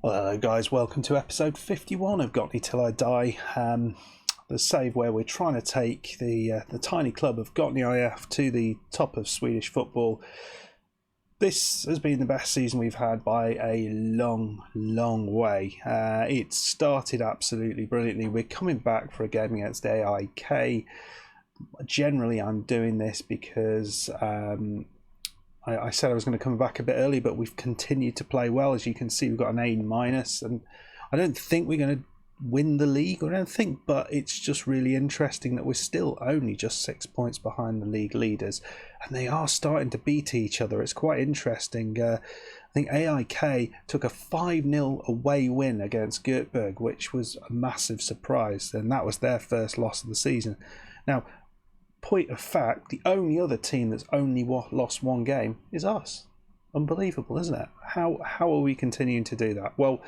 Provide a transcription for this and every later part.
Well, hello guys, welcome to episode 51 of Gottne Till I Die. The save where we're trying to take the tiny club of Gottne IF to the top of Swedish football. This has been the best season we've had by a long way. It started absolutely brilliantly. We're coming back for a game against AIK. Generally, I'm doing this because I said I was going to come back a bit early, but we've continued to play well. As you can see, we've got an A-, and I don't think we're going to win the league, or anything, but it's just really interesting that we're still only just 6 points behind the league leaders, and they are starting to beat each other. It's quite interesting. I think AIK took a 5-0 away win against Göteborg, which was a massive surprise, and that was their first loss of the season. Now, point of fact, the only other team that's only lost one game is us. Unbelievable, isn't it? How are we continuing to do that? Well,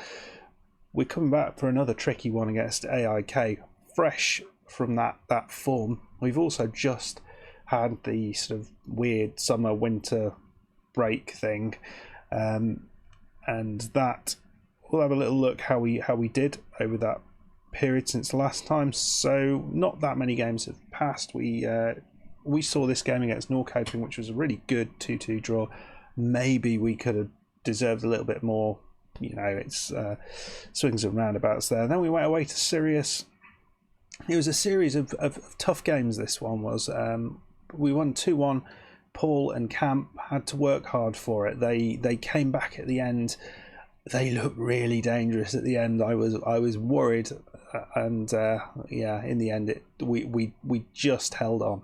we're coming back for another tricky one against AIK, fresh from that form. We've also just had the sort of weird summer-winter break thing, and that we'll have a little look how we did over that period since last time. So not that many games have passed. We saw this game against Norrköping, which was a really good 2-2 draw. Maybe we could have deserved a little bit more. You know, it's swings and roundabouts there. And then we went away to Sirius. It was a series of tough games. This one was. We won 2-1. Paul and Camp had to work hard for it. They came back at the end. They looked really dangerous at the end. I was worried, and in the end, we just held on.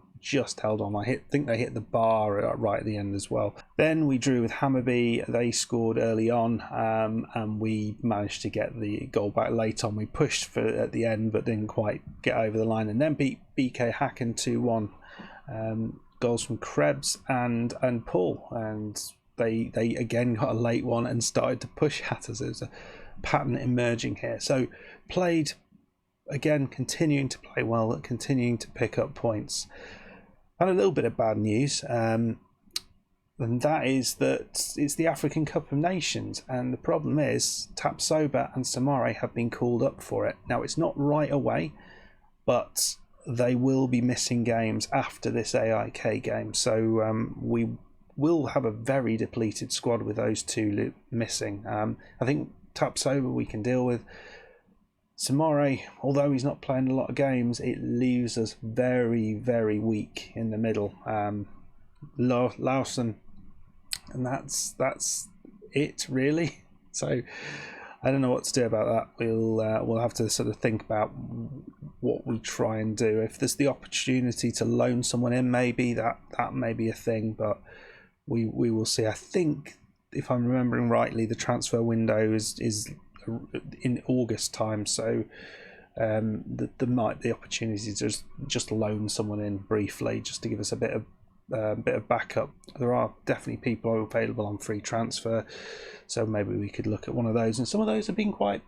I think they hit the bar right at the end as well. Then we drew with Hammarby. They scored early on, and we managed to get the goal back late on. We pushed for at the end, but didn't quite get over the line, and then beat BK Häcken 2-1. Goals from Krebs and Paul, and they again got a late one and started to push at us. There's a pattern emerging here. So played again, continuing to play well, continuing to pick up points. And a little bit of bad news, and that is that it's the African Cup of Nations, and the problem is Tapsoba and Samare have been called up for it. Now, it's not right away, but they will be missing games after this AIK game, so we will have a very depleted squad with those two missing. I think Tapsoba we can deal with. Samare, although he's not playing a lot of games, it leaves us very weak in the middle. Laursen, and that's it really. So I don't know what to do about that. We'll have to sort of think about what we try and do. If there's the opportunity to loan someone in, maybe that may be a thing, but we will see. I think, if I'm remembering rightly, the transfer window is in August time, so there might be opportunities to just loan someone in briefly, just to give us a bit of backup. There are definitely people available on free transfer, so maybe we could look at one of those. And some of those have been quite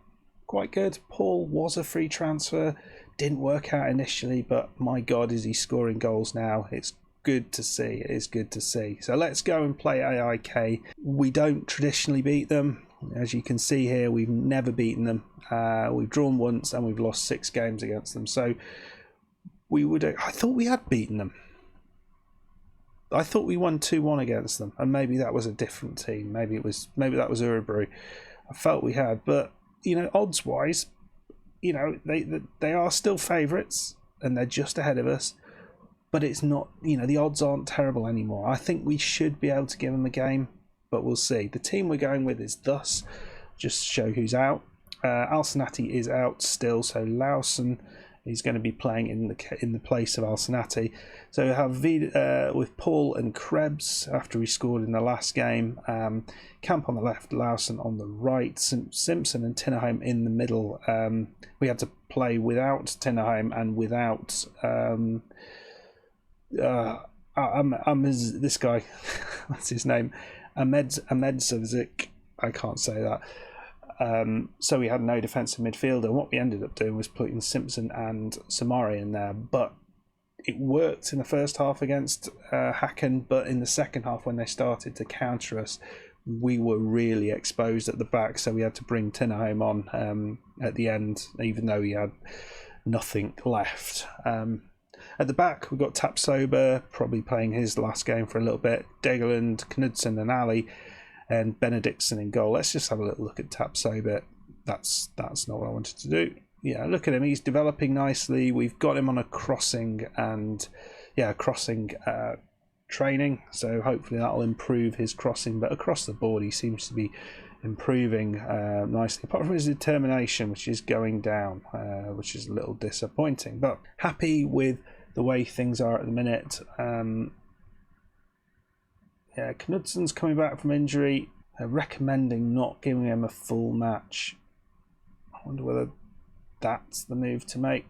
good. Paul was a free transfer, didn't work out initially, but my God, is he scoring goals now? It's good to see. It is good to see. So let's go and play AIK. We don't traditionally beat them. As you can see here, we've never beaten them. We've drawn once and we've lost 6 games against them. So I thought we had beaten them. I thought we won 2-1 against them, and maybe that was a different team. Maybe that was Örebro. I felt we had, but odds wise, they are still favourites and they're just ahead of us. But it's not, the odds aren't terrible anymore. I think we should be able to give them a game, but we'll see. The team we're going with is thus, just show who's out. Alsenati is out still, so Laursen is going to be playing in the place of Alsenati. So we have with Paul and Krebs after he scored in the last game. Camp on the left, Laursen on the right, Simpson and Tinnerheim in the middle. We had to play without Tinnerheim and without this guy. That's his name. Ahmed Savzik, I can't say that. So we had no defensive midfielder, and what we ended up doing was putting Simpson and Samari in there. But it worked in the first half against Häcken, but in the second half, when they started to counter us, we were really exposed at the back, so we had to bring Tinnerholm on at the end, even though he had nothing left. At the back, we've got Tapsoba probably playing his last game for a little bit. Degeland, Knudsen and Ali, and Benedictson in goal. Let's just have a little look at Tapsoba. That's not what I wanted to do. Yeah, look at him. He's developing nicely. We've got him on a crossing training, so hopefully that'll improve his crossing. But across the board, he seems to be improving nicely, apart from his determination, which is going down, which is a little disappointing. But happy with the way things are at the minute. Knudsen's coming back from injury. They're recommending not giving him a full match. I wonder whether that's the move to make.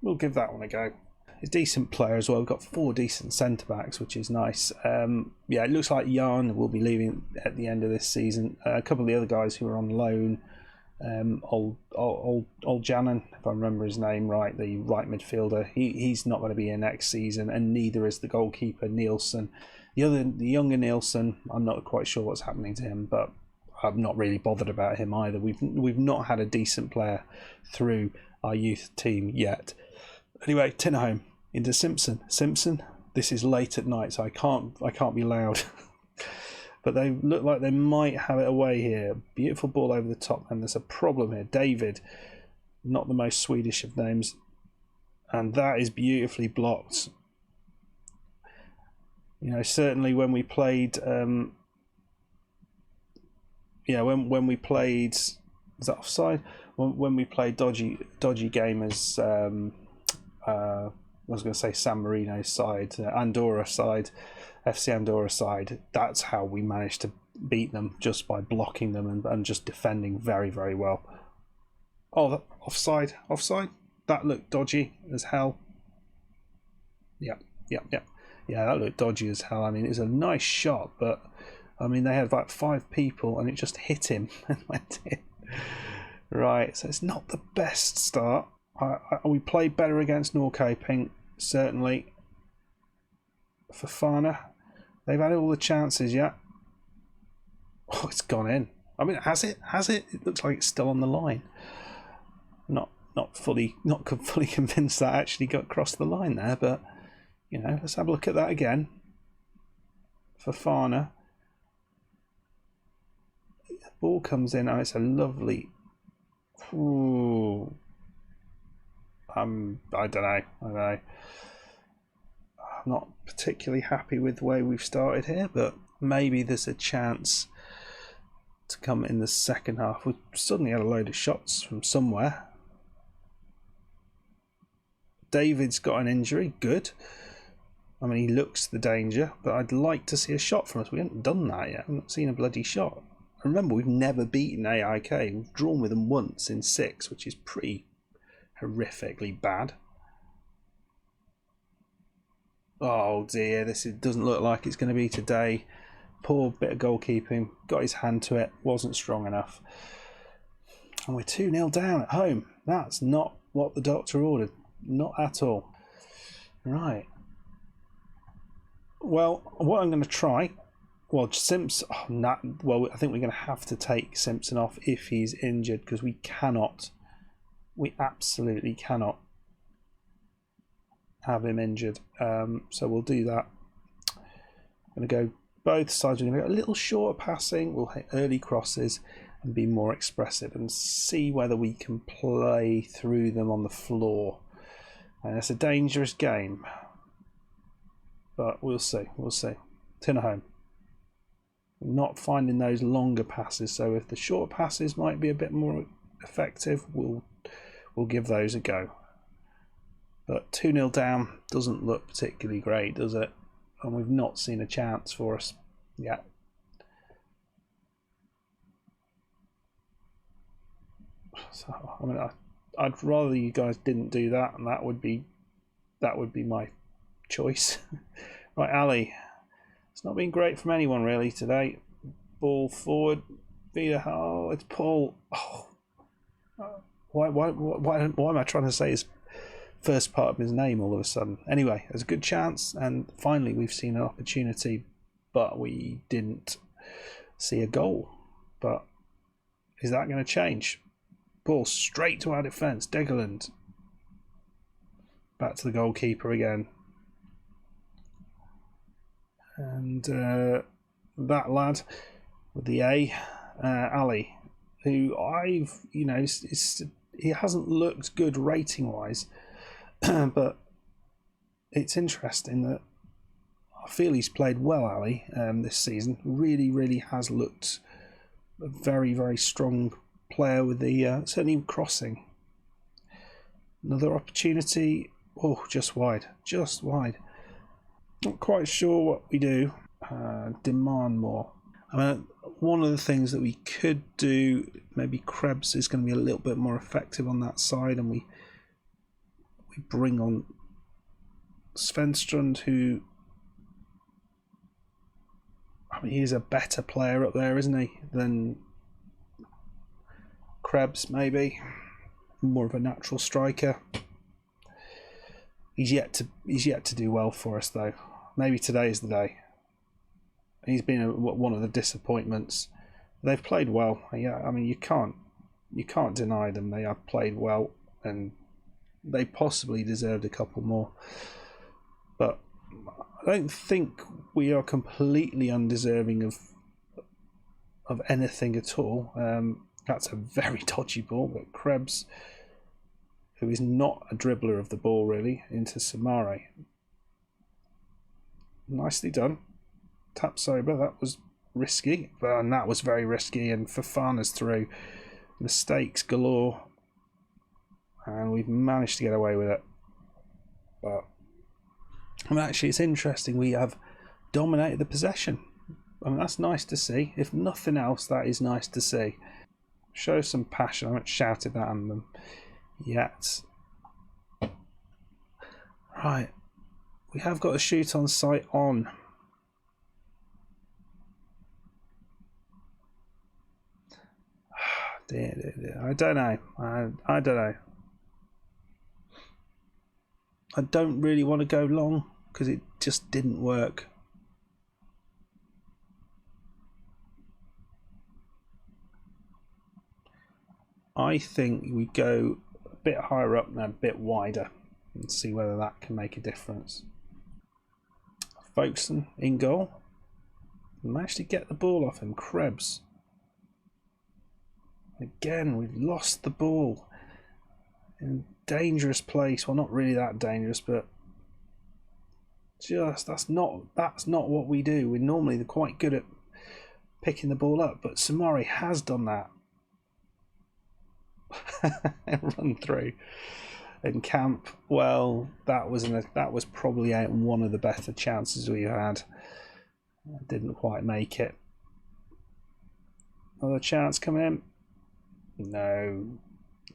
We'll give that one a go. He's a decent player as well. We've got 4 decent centre backs, which is nice. It looks like Jan will be leaving at the end of this season. A couple of the other guys who are on loan, Old Janan, if I remember his name right, the right midfielder, he's not going to be here next season, and neither is the goalkeeper Nielsen. The younger Nielsen, I'm not quite sure what's happening to him, but I'm not really bothered about him either. We've not had a decent player through our youth team yet. Anyway, Tinnerholm into Simpson. Simpson, this is late at night, so I can't be loud. But they look like they might have it away here. Beautiful ball over the top, and there's a problem here. David, not the most Swedish of names, and that is beautifully blocked. Certainly when we played, when we played, is that offside? When we played dodgy gamers. I was going to say San Marino's side, Andorra side, FC Andorra side. That's how we managed to beat them, just by blocking them and just defending very, very well. Oh, offside. That looked dodgy as hell. Yep. Yeah, that looked dodgy as hell. I mean, it was a nice shot, but I mean, they had about 5 people and it just hit him and went in. Right, so it's not the best start. We played better against Norrköping, certainly. Fofana, they've had all the chances, yeah. Oh, it's gone in. I mean, has it? It looks like it's still on the line. Not fully convinced that actually got across the line there, but let's have a look at that again. Fofana. The ball comes in, and it's a lovely. Ooh. I don't know. I'm not particularly happy with the way we've started here, but maybe there's a chance to come in the second half. We've suddenly had a load of shots from somewhere. David's got an injury. Good. I mean, he looks the danger, but I'd like to see a shot from us. We haven't done that yet. I've not seen a bloody shot. Remember, we've never beaten AIK. We've drawn with them once in 6, which is pretty horrifically bad. Oh dear, doesn't look like it's going to be today. Poor bit of goalkeeping. Got his hand to it. Wasn't strong enough. And we're 2-0 down at home. That's not what the doctor ordered. Not at all. Right. Well, what I'm going to try... Well, I think we're going to have to take Simpson off if he's injured, because we absolutely cannot have him injured. So we'll do that. I'm going to go both sides. We're going to go a little shorter passing. We'll hit early crosses and be more expressive and see whether we can play through them on the floor. And it's a dangerous game, but we'll see. Tinnerholm. Not finding those longer passes, so if the short passes might be a bit more effective, we'll give those a go. But 2-0 down doesn't look particularly great, does it? And we've not seen a chance for us yet. So, I mean, I'd rather you guys didn't do that, and that would be my choice. Right, Ali. It's not been great from anyone really today. Ball forward. Vida. Oh, it's Paul. Oh. Why am I trying to say his first part of his name all of a sudden? Anyway, there's a good chance, and finally we've seen an opportunity, but we didn't see a goal. But is that going to change? Ball straight to our defence. Degeland. Back to the goalkeeper again. And that lad with the A, Ali, who he hasn't looked good rating-wise, but it's interesting that I feel he's played well, Ali, this season. Really, really has looked a very, very strong player with the certainly crossing. Another opportunity. Oh, just wide. Not quite sure what we do. Demand more. I mean, one of the things that we could do, maybe Krebs is going to be a little bit more effective on that side, and we bring on Svenstrand, who, I mean, he's a better player up there, isn't he, than Krebs, maybe. More of a natural striker. He's yet to do well for us, though. Maybe today's the day. He's been one of the disappointments. They've played well. Yeah, I mean, you can't deny them. They have played well, and they possibly deserved a couple more. But I don't think we are completely undeserving of anything at all. That's a very dodgy ball, but Krebs, who is not a dribbler of the ball really, into Samare. Nicely done. Tap sober, that was risky, and that was very risky, and Fofana's through. Mistakes galore, and we've managed to get away with it. But I mean, actually, it's interesting, we have dominated the possession. I mean, that's nice to see. If nothing else, that is nice to see. Show some passion. I haven't shouted that at them yet. Right, we have got a shoot on sight on. Dear. I don't know. I don't know. I don't really want to go long because it just didn't work. I think we go a bit higher up and a bit wider and see whether that can make a difference. Folkeson in goal. Managed to get the ball off him. Krebs. Again, we've lost the ball in a dangerous place. Well, not really that dangerous, but just that's not what we do. We're normally quite good at picking the ball up, but Samari has done that. Run through. And Camp, well, that was probably one of the better chances we had. Didn't quite make it. Another chance coming in. No,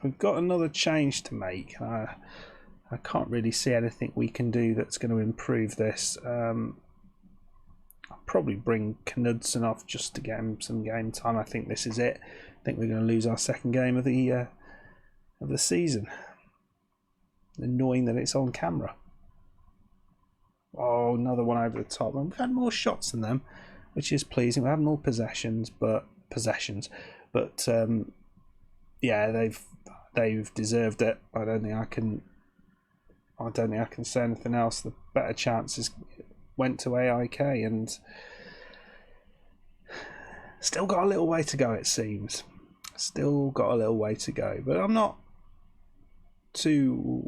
we've got another change to make. I can't really see anything we can do that's going to improve this. I'll probably bring Knudsen off just to get him some game time. I think this is it. I think we're going to lose our second game of the season. Annoying that it's on camera. Oh, another one over the top. We've had more shots than them, which is pleasing. We had more possessions, but yeah, they've deserved it. I don't think I can say anything else. The better chances went to AIK, and still got a little way to go, it seems. Still got a little way to go, but I'm not too.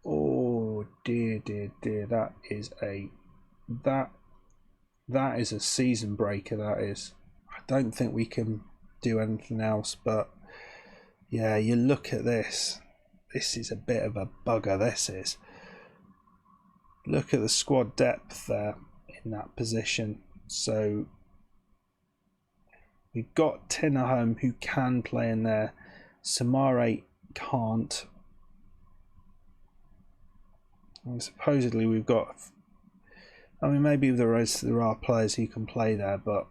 Oh dear. That is a season breaker. That is. I don't think we can do anything else, but yeah, you look at this. This is a bit of a bugger, this is. Look at the squad depth there in that position. So we've got Tinnerholm who can play in there. Samare can't. And supposedly we've got, I mean, maybe there are players who can play there, but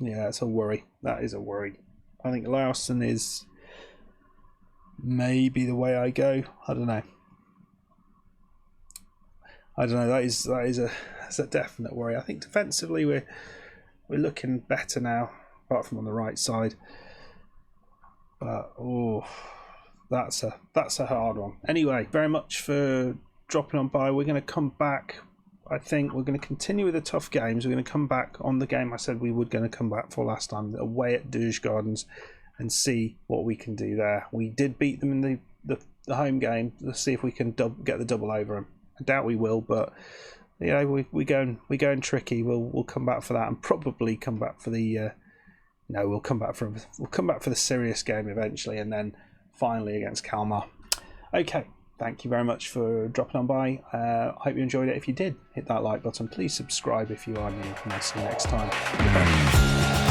yeah, it's a worry. That is a worry. I think Laursen is maybe the way I go. I don't know. I don't know. That's a definite worry. I think defensively we're looking better now, apart from on the right side. But that's a hard one. Anyway, very much for dropping on by. We're going to come back. I think we're going to continue with the tough games. We're going to come back on the game I said we were going to come back for last time, away at Douche Gardens, and see what we can do there. We did beat them in the home game. Let's see if we can get the double over them. I doubt we will, but we going tricky. We'll come back for that, and probably come back for the we'll come back for the serious game eventually, and then finally against Kalmar. Okay. Thank you very much for dropping on by. I hope you enjoyed it. If you did, hit that like button. Please subscribe if you are new, and I'll see you next time.